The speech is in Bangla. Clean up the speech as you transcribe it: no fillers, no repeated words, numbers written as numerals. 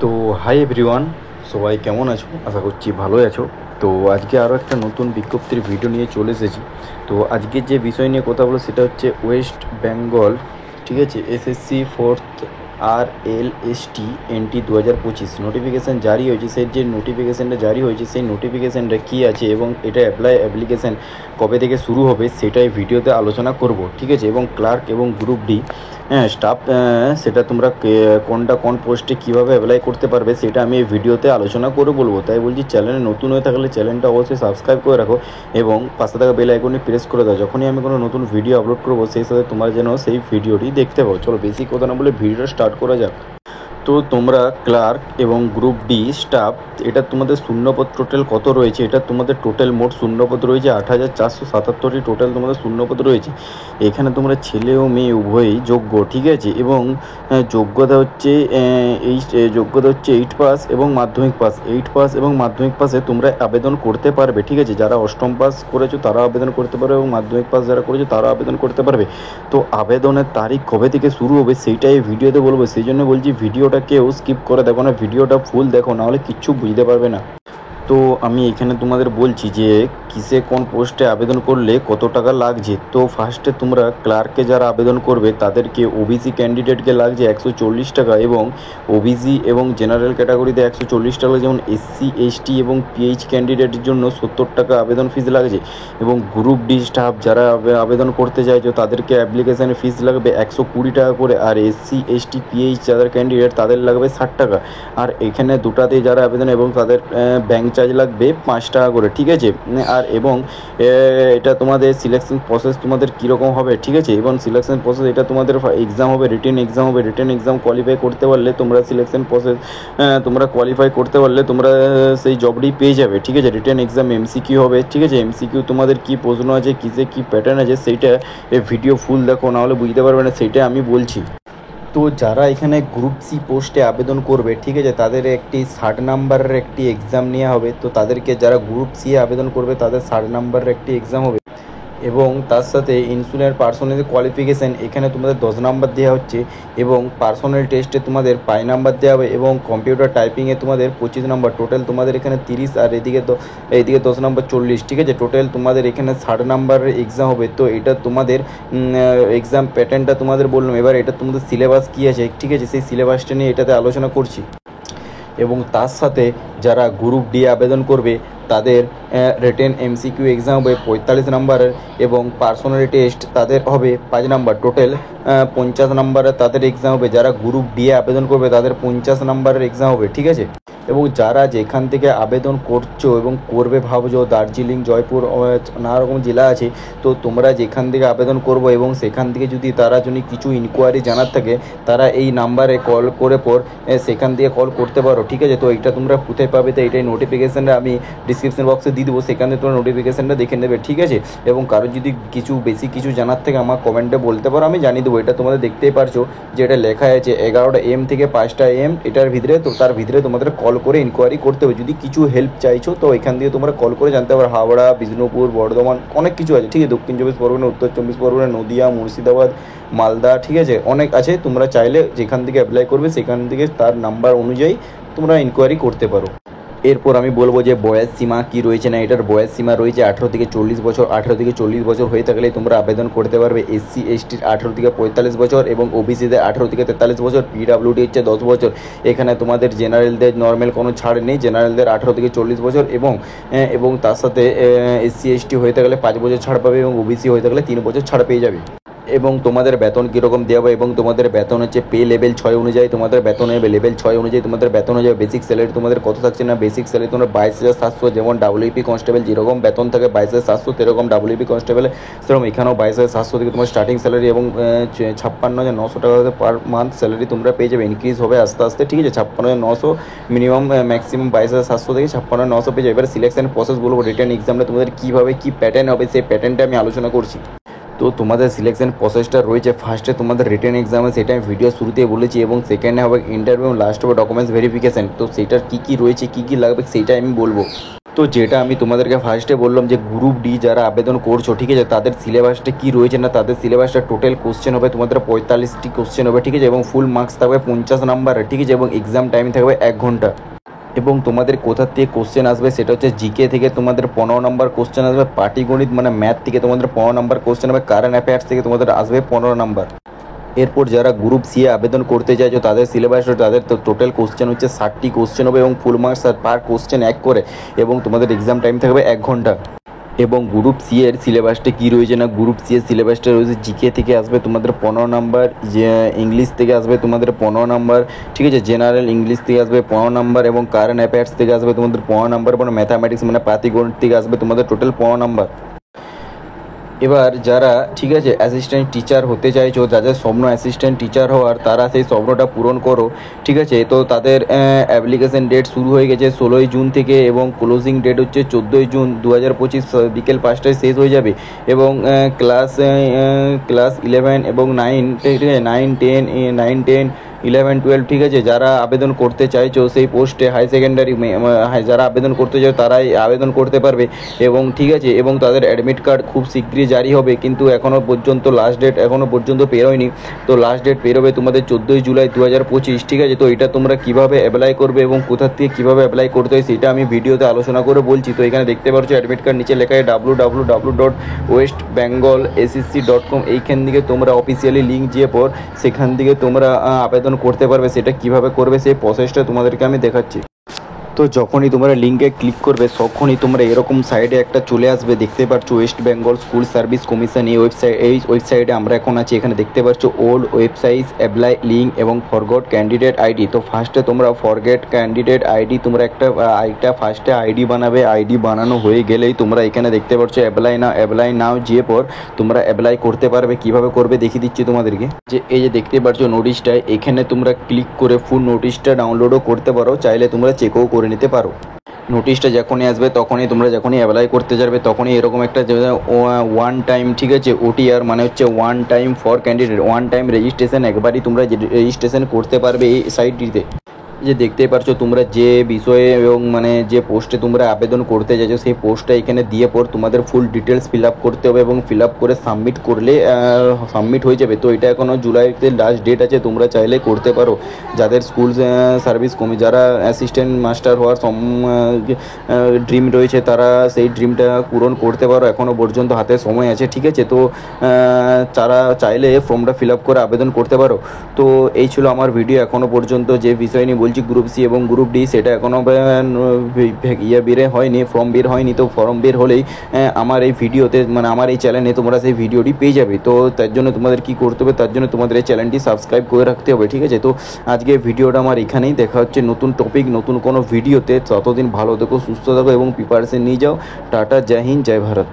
তো হাই এভরিওয়ান, সবাই কেমন আছো? আশা করছি ভালোই আছো। তো আজকে আরও একটা নতুন বিজ্ঞপ্তির ভিডিও নিয়ে চলে এসেছি। তো আজকে যে বিষয় নিয়ে কথা বলো সেটা হচ্ছে ওয়েস্ট বেঙ্গল, ঠিক আছে, SSC fourth RLST NT 2025 notification জারি হয়েছে। সেই যে নোটিফিকেশানটা জারি হয়েছে সেই নোটিফিকেশানটা কী আছে এবং এটা অ্যাপ্লিকেশান কবে থেকে শুরু হবে সেটাই ভিডিওতে আলোচনা করব, ঠিক আছে। এবং ক্লার্ক এবং গ্রুপ ডি স্টাফ, সেটা তোমরা কোন পোস্টে কীভাবে অ্যাপ্লাই করতে পারবে সেটা আমি এই ভিডিওতে আলোচনা করে বলবো। তাই বলছি, চ্যানেলে নতুন হয়ে থাকলে চ্যানেলটা অবশ্যই সাবস্ক্রাইব করে রাখো এবং পাশে থাকা বেল আইকনে প্রেস করে দাও। যখনই আমি কোনো নতুন ভিডিও আপলোড করবো সেই সাথে তোমরা যেন সেই ভিডিওটি দেখতে পাও। চলো বেশি কথা না বলে ভিডিওটা স্টার্ট করা যাক। তো তোমরা ক্লার্ক এবং গ্রুপ ডি স্টাফ, এটা তোমাদের শূন্যপদ টোটাল কত রয়েছে? এটা তোমাদের টোটাল মোট শূন্যপদ রয়েছে 8,477টি টোটাল তোমাদের শূন্যপদ রয়েছে। এখানে তোমরা ছেলে ও মেয়ে উভয়ই যোগ্য, ঠিক আছে। এবং যোগ্যতা হচ্ছে এইট পাস এবং মাধ্যমিক পাস। 8 পাস এবং মাধ্যমিক পাসে তোমরা আবেদন করতে পারবে, ঠিক আছে। যারা অষ্টম পাস করেছো তারাও আবেদন করতে পারবে এবং মাধ্যমিক পাস যারা করেছো তারাও আবেদন করতে পারবে। তো আবেদনের তারিখ কবে থেকে শুরু হবে সেইটাই ভিডিওতে বলবো। সেই জন্য বলছি ভিডিওটা কেউ স্কিপ করে দেখো না, ভিডিওটা ফুল দেখো, নাহলে কিচ্ছু বুঝতে পারবে না। তো আমি এখানে তোমাদের বলছি যে কিসে কোন পোস্টে আবেদন করলে কত টাকা লাগছে। তো ফার্স্টে তোমরা ক্লার্কে যারা আবেদন করবে তাদেরকে ওবিসি ক্যান্ডিডেটকে লাগছে 140 টাকা এবং ওবিসি এবং জেনারেল ক্যাটাগরিতে 140 টাকা, যেমন SC ST এবং PH ক্যান্ডিডেটের জন্য 70 টাকা আবেদন ফিস লাগছে। এবং গ্রুপ ডি স্টাফ যারা আবেদন করতে চাইছো তাদেরকে অ্যাপ্লিকেশানের ফিস লাগবে 120 টাকা করে। আর SC ST PH যাদের ক্যান্ডিডেট তাদের লাগবে 60 টাকা। আর এখানে দুটাতেই যারা আবেদন এবং তাদের ব্যাংক চার্জ লাগবে 5 টাকা করে, ঠিক আছে। আর এবং এটা তোমাদের সিলেকশন প্রসেস তোমাদের কীরকম হবে, ঠিক আছে। এবং সিলেকশন প্রসেস এটা তোমাদের এক্সাম হবে, রিটেন এক্সাম হবে। রিটেন এক্সাম কোয়ালিফাই করতে পারলে তোমরা সিলেকশন প্রসেস তোমরা কোয়ালিফাই করতে পারলে তোমরা সেই জবটি পেয়ে যাবে, ঠিক আছে। রিটেন এক্সাম MCQ হবে, ঠিক আছে। MCQ তোমাদের কী প্রশ্ন আছে, কিসে কী প্যাটার্ন আছে সেইটা ভিডিও ফুল দেখো, নাহলে বুঝতে পারবে না, সেইটা আমি বলছি। তো যারা এখানে গ্রুপ সি পোস্টে আবেদন করবে, ঠিক আছে, তাদের একটি 60 নাম্বারের একটি এক্সাম নেওয়া হবে। তো তাদেরকে যারা গ্রুপ সি আবেদন করবে তাদের 60 নাম্বারের একটি এক্সাম হবে। এবং তার সাথে ইন্স্যুরেন্স পার্সোনাল কোয়ালিফিকেশান এখানে তোমাদের 10 নাম্বার দেওয়া হচ্ছে। এবং পার্সোনাল টেস্টে তোমাদের 5 নাম্বার দেওয়া হবে এবং কম্পিউটার টাইপিংয়ে তোমাদের 25 নাম্বার। টোটাল তোমাদের এখানে 30 আর এদিকে 10 নাম্বার 40, ঠিক আছে। টোটাল তোমাদের এখানে 60 নাম্বারের এক্সাম হবে। তো এটা তোমাদের এক্সাম প্যাটার্নটা তোমাদের বললাম। এবার এটা তোমাদের সিলেবাস কী আছে, ঠিক আছে, সেই সিলেবাসটা নিয়ে এটাতে আলোচনা করছি। এবং তার সাথে যারা গ্রুপ ডি আবেদন করবে তাদের রিটেন MCQ এক্সাম হবে 45 নাম্বারের এবং পার্সোনাল টেস্ট তাদের হবে 5 নাম্বার। টোটাল 50 নাম্বারের তাদের এক্সাম হবে। যারা গ্রুপ ডি আবেদন করবে তাদের 50 নাম্বারের এক্সাম হবে, ঠিক আছে। এবং যারা যেখান থেকে আবেদন করছো এবং করবে ভাবছো, দার্জিলিং, জয়পুর, নানা রকম জেলা আছে, তো তোমরা যেখান থেকে আবেদন করবো এবং সেখান থেকে যদি তারা যদি কিছু ইনকোয়ারি জানার থাকে তারা এই নাম্বারে কল করে সেখান থেকে কল করতে পারো, ঠিক আছে। তো এইটা তোমরা কোথায় পাবে? তো এইটাই নোটিফিকেশানটা আমি ডিসক্রিপশন বক্সে দিয়ে দেবো, সেখানে তোমরা নোটিফিকেশানটা দেখে নেবে, ঠিক আছে। এবং কারো যদি বেশি কিছু জানার থেকে আমার কমেন্টে বলতে পারো, আমি জানিয়ে দেবো। এটা তোমাদের দেখতেই পারছো যে এটা লেখা আছে 11টা AM থেকে 5টা AM, এটার ভিতরে। তো তার ভিতরে তোমাদের কল করে ইনকোয়ারি করতে হবে। যদি কিছু হেল্প চাইছো তো এখান থেকে তোমরা কল করে জানতে পারো। হাওড়া, বিষ্ণুপুর, বর্ধমান, অনেক কিছু আছে, ঠিক আছে। দক্ষিণ 24 পরগনা, উত্তর 24 পরগনা, নদিয়া, মুর্শিদাবাদ, মালদা, ঠিক আছে, অনেক আছে। তোমরা চাইলে যেখান থেকে অ্যাপ্লাই করবে সেখান থেকে তার নাম্বার অনুযায়ী তোমরা ইনকোয়ারি করতে পারো। এরপর আমি বলবো যে বয়স সীমা কী রয়েছে না। এটার বয়স সীমা রয়েছে 18 থেকে 40 বছর। 18 থেকে 40 বছর হয়ে থাকলে তোমরা আবেদন করতে পারবে। SC STর 18 থেকে 45 বছর এবং OBCদের 18 থেকে 43 বছর। PWD হচ্ছে 10 বছর। এখানে তোমাদের জেনারেলদের নর্মাল কোনো ছাড় নেই। জেনারেলদের 18 থেকে 40 বছর এবং তার সাথে SC ST হয়ে থাকলে 5 বছর ছাড় পাবে এবং OBC হয়ে থাকলে 3 বছর ছাড় পেয়ে যাবে। এবং তোমাদের বেতন কীরকম দেওয়া হবে, এবং তোমাদের বেতন হচ্ছে পে লেভেল 6 অনুযায়ী তোমাদের বেতন হবে। লেভেল 6 অনুযায়ী তোমাদের বেতন হয়ে যাবে। বেসিক স্যালারি তোমাদের কত থাকছে না, বেসিক স্যালারি তোমরা 22,700, যেমন WP কনস্টেবল যেরকম বেতন থাকে 22,700, সেরকম WP কনস্টেবল সেরকম এখানেও 22,700 থেকে তোমার স্টার্টিং স্যালারি এবং 56,900 টাকা পার মান্থ স্যালারি তোমরা পেয়ে যাবে। ইনক্রিজ হবে আস্তে আস্তে, ঠিক আছে। 56,900 মিনিমাম, ম্যাক্সিমাম 22,700 থেকে 56,900 পেয়ে যাবে। এবার সিলেকশন প্রসেস বলবো, রিটার্ন এক্সামটা তোমাদের কীভাবে কী প্যাটার্ন হবে সেই প্যাটার্নটা আমি আলোচনা করছি। তো তোমাদের সিলেকশন প্রসেসটা রয়েছে, ফার্স্টে তোমাদের রিটেন এক্সাম, সেটা আমি ভিডিও শুরুতেই বলেছি। এবং সেকেন্ডে হবে ইন্টারভিউ এবং লাস্ট হবে ডকুমেন্টস ভেরিফিকেশান। তো সেটার কী কী রয়েছে, কী কী লাগবে সেইটাই আমি বলবো। তো যেটা আমি তোমাদেরকে ফার্স্টে বললাম যে গ্রুপ ডি যারা আবেদন করছো, ঠিক আছে, তাদের সিলেবাসটা কী রয়েছে না, তাদের সিলেবাসটা টোটাল কোশ্চেন হবে তোমাদের 45টি কোশ্চেন হবে, ঠিক আছে, এবং ফুল মার্কস থাকবে 50 নাম্বারের, ঠিক আছে, এবং এক্সাম টাইম থাকবে 1 ঘন্টা। এবং তোমাদের কোথা থেকে কোশ্চেন আসবে সেটা হচ্ছে জিকে থেকে তোমাদের 15 নম্বর কোশ্চেন আসবে, পাটিগণিত মানে ম্যাথ থেকে তোমাদের 15 নম্বর কোশ্চেন হবে, কারেন্ট অ্যাফেয়ার্স থেকে তোমাদের আসবে 15 নম্বর। এরপর যারা গ্রুপ সি আবেদন করতে চাইছো তাদের সিলেবাস, তাদের তো টোটাল কোশ্চেন হচ্ছে 60টি কোশ্চেন হবে এবং ফুল মার্কস আর পার কোশ্চেন 1 করে, এবং তোমাদের এক্সাম টাইম থাকবে 1 ঘন্টা। এবং গ্রুপ সি এর সিলেবাসটা কী রয়েছে না, গ্রুপ সি এর সিলেবাসটা রয়েছে জিকে থেকে আসবে তোমাদের 15 নাম্বার, যে ইংলিশ থেকে আসবে তোমাদের 15 নাম্বার, ঠিক আছে, জেনারেল ইংলিশ থেকে আসবে 15 নাম্বার, এবং কারেন্ট অ্যাফেয়ার্স থেকে আসবে তোমাদের 15 নাম্বার, এবং ম্যাথামেটিক্স মানে পাটিগণিত থেকে আসবে তোমাদের টোটাল 15 নাম্বার। এবার যারা, ঠিক আছে, অ্যাসিস্ট্যান্ট টিচার হতে চাইছো, যাদের স্বপ্ন অ্যাসিস্ট্যান্ট টিচার হওয়ার, তারা সেই স্বপ্নটা পূরণ করো, ঠিক আছে। তো তাদের অ্যাপ্লিকেশন ডেট শুরু হয়ে গেছে 16ই জুন থেকে, এবং ক্লোজিং ডেট হচ্ছে 14ই জুন 2025 বিকেল 5টায় শেষ হয়ে যাবে। এবং ক্লাস 11 এবং 9, ঠিক আছে, 9, 10, 11, 12, ঠিক আছে, যারা আবেদন করতে চাইছো সেই পোস্টে হাই সেকেন্ডারি যারা আবেদন করতে চাও তারাই আবেদন করতে পারবে। এবং ঠিক আছে, এবং তাদের অ্যাডমিট কার্ড খুব শীঘ্রই জারি হবে, কিন্তু এখনও পর্যন্ত লাস্ট ডেট এখনও পর্যন্ত পেরোয়নি। তো লাস্ট ডেট পেরোবে তোমাদের 14ই জুলাই 2025, ঠিক আছে। তো এটা তোমরা কীভাবে অ্যাপ্লাই করবে এবং কোথা থেকে কীভাবে অ্যাপ্লাই করতে হয় সেটা আমি ভিডিওতে আলোচনা করে বলছি। তো এখানে দেখতে পাচ্ছ অ্যাডমিট কার্ড, নিচে লেখা হয় www.westbengalssc.com। এইখান থেকে তোমরা অফিসিয়ালি লিঙ্ক দিয়ে পর সেখান থেকে তোমরা আবেদন করতে পারবে। সেটা কিভাবে করবে সেই প্রসেসটা তোমাদেরকে আমি দেখাচ্ছি। তো যখনই তোমরা লিঙ্কে ক্লিক করবে তখনই তোমরা এরকম সাইডে একটা চলে আসবে, দেখতে পাচ্ছ West Bengal school service commission. এই ওয়েবসাইটে আমরা এখন আছি। এখানে দেখতে পাচ্ছ ওল্ড ওয়েবসাইট, অ্যাপ্লাই লিঙ্ক এবং ফরগট ক্যান্ডিডেট আইডি। তো ফার্স্টে তোমরা ফরগেট ক্যান্ডিডেট আইডি, তোমরা একটা ফার্স্টে আইডি বানাবে। আইডি বানানো হয়ে গেলেই তোমরা এখানে দেখতে পাচ্ছ অ্যাপ্লাই নাও যেয়ে পর তোমরা অ্যাপ্লাই করতে পারবে। কিভাবে করবে দেখিয়ে দিচ্ছি তোমাদেরকে। যে এই যে দেখতে পাচ্ছ নোটিশটা, এখানে তোমরা ক্লিক করে ফুল নোটিশটা ডাউনলোডও করতে পারো, চাইলে তোমরা চেকও করে নিতে পারো। নোটিশটা যখনই আসবে তখনই তোমরা যখনই অ্যাপ্লাই করতে যাবে তখনই এরকম একটা ওয়ান টাইম, ঠিক আছে, ওটিআর মানে হচ্ছে one time for candidate, one time registration, একবারই তোমরা রেজিস্ট্রেশন করতে পারবে এই সাইটটিতে। যে দেখতেই পারছো তোমরা যে বিষয়ে এবং মানে যে পোস্টে তোমরা আবেদন করতে চাইছো সেই পোস্টটা এখানে দিয়ে পর তোমাদের ফুল ডিটেলস ফিল আপ করতে হবে, এবং ফিল আপ করে সাবমিট করলে সাবমিট হয়ে যাবে। তো এটা এখনও জুলাইতে লাস্ট ডেট আছে, তোমরা চাইলে করতে পারো। যাদের স্কুল সার্ভিস যারা অ্যাসিস্ট্যান্ট মাস্টার হওয়ার ড্রিম রয়েছে তারা সেই ড্রিমটা পূরণ করতে পারো, এখনও পর্যন্ত হাতে সময় আছে, ঠিক আছে। তো তারা চাইলে ফর্মটা ফিল আপ করে আবেদন করতে পারো। তো এই ছিল আমার ভিডিও এখনও পর্যন্ত যে বিষয় নিয়ে বলছি, গ্রুপ সি এবং গ্রুপ ডি, সেটা এখনও হয়নি, ফর্ম বের হয়নি। তো ফর্ম বের হলেই আমার এই ভিডিওতে মানে আমার এই চ্যানেলে তোমরা সেই ভিডিওটি পেয়ে যাবে। তো তার জন্য তোমাদের কি করতে হবে, তার জন্য তোমাদের এই চ্যানেলটি সাবস্ক্রাইব করে রাখতে হবে, ঠিক আছে। তো আজকে ভিডিওটা আমার এখানেই, দেখা হচ্ছে নতুন টপিক নতুন কোনো ভিডিওতে। ততদিন ভালো থেকো, সুস্থ থাকো এবং প্রিপারেশন নিয়ে যাও। টাটা, জয় হিন্দ, জয় ভারত।